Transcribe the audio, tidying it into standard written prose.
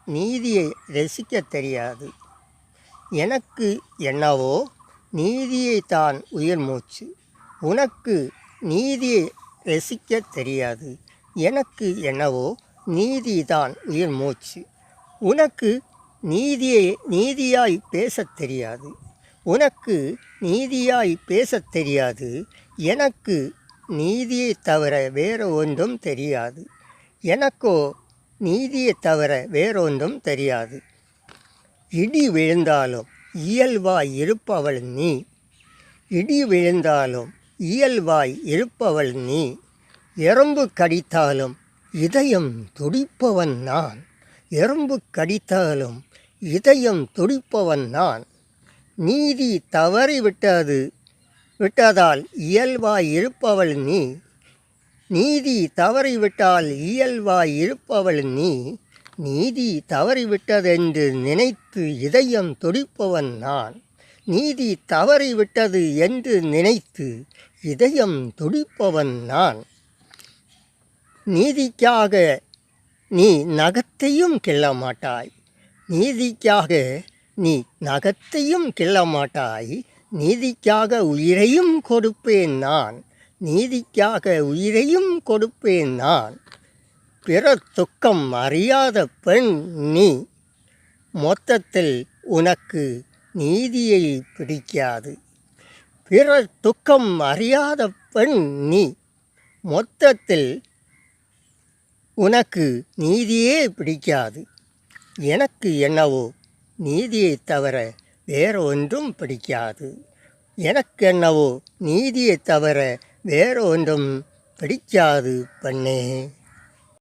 நீதியை ரசிக்கத் தெரியாது. எனக்கு என்னவோ நீதியைத்தான் உயிர் மூச்சு. உனக்கு நீதியை ரசிக்கத் தெரியாது. எனக்கு என்னவோ நீதிதான் உயிர் மூச்சு. உனக்கு நீதியாய் பேசத் தெரியாது. உனக்கு நீதியாய் பேசத் தெரியாது. எனக்கு நீதியை தவிர வேறு ஒன்றும் தெரியாது. எனக்கோ நீதியை தவிர வேறொன்றும் தெரியாது. இடி விழுந்தாலும் இயல்பாய் இருப்பவள் நீ. இடி விழுந்தாலும் இயல்பாய் இருப்பவள் நீ. எறும்பு கடித்தாலும் இதயம் துடிப்பவன் நான். எறும்பு கடித்தாலும் இதயம் துடிப்பவன் நான். நீதி விட்டதால் இயல்பாய் இருப்பவள் நீ. நீதி தவறிவிட்டால் இயல்பாய் இருப்பவள் நீ. நீதி தவறிவிட்டதென்று நினைத்து இதயம் துடிப்பவன் நான். நீதி தவறிவிட்டது என்று நினைத்து இதயம் துடிப்பவன் நான். நீதிக்காக நீ நகத்தையும் கிள்ள மாட்டாய். நீதிக்காக நீ நகத்தையும் கிள்ள மாட்டாய். நீதிக்காக உயிரையும் கொடுப்பேன் நான். நீதிக்காக உயிரையும் கொடுப்பேன் நான். பிறர் துக்கம் அறியாத பெண் நீ. மொத்தத்தில் உனக்கு நீதியை பிடிக்காது. பிறர் துக்கம் அறியாத பெண் நீ. மொத்தத்தில் உனக்கு நீதியே பிடிக்காது. எனக்கு என்னவோ நீதியை தவிர வேறு ஒன்றும் பிடிக்காது. எனக்கு என்னவோ நீதியை தவிர வேறு ஒன்றும் பிடிக்காது பெண்ணே.